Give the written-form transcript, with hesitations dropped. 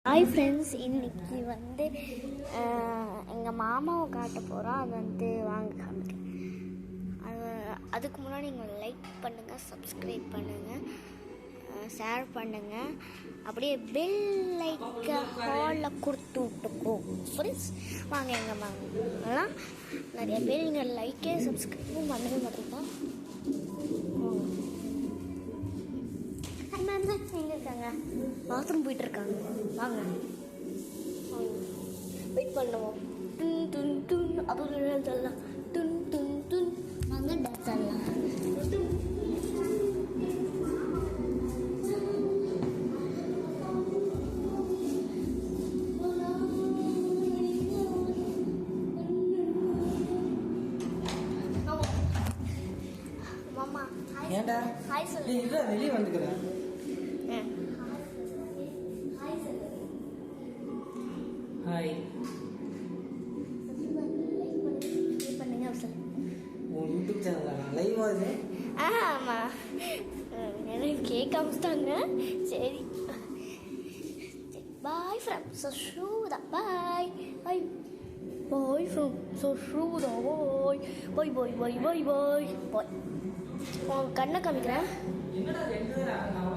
Hi friends, இன்னைக்கு எங்கள் மாமாவை காட்ட போகிறோம். அது வாங்க காமிக்கிறேன். அதுக்கு முன்னாடி நீங்கள் லைக் பண்ணுங்கள், சப்ஸ்கிரைப் பண்ணுங்கள், ஷேர் பண்ணுங்கள், அப்படியே பெல் ஐக்கன் ஹாலில் கொடுத்து விட்டுக்கோ ஃப்ரெண்ட்ஸ். வாங்க எங்கள் மாமாலாம் நிறைய பேர் நீங்கள் லைக்கே சப்ஸ்கிரைபும் பண்ணவே மாட்டீங்க. எங்கே இருக்காங்க? பாத்ரூம் போயிட்டு இருக்காங்க. வாங்க வெயிட் பண்ணுவோம். துன் துன் துன் அப்படின்னு சொல்லலாம். துன் துன் துன் வாங்க டான்ஸ் ஆடலாம். மாமா ஏண்டா ஹாய் சொல்லு. இல்ல வெளியே வந்துக்கிறேன். ஹாய் பண்ணுங்க சொல்லு. உன் யூடியூப் சேனல் லைவ் ஆகுது. ஆமாம், எனக்கு கேட்க ஆரம்பிச்சிட்டாங்க. சரி, bye from சஷ்ரூதா. Bye bye bye from சஷ்ரூதா. பாய் பாய் பாய் பாய் பாய் பாய். உன் கண்ணை காமிக்கிறேன். என்னடா 2 பேரா? நான்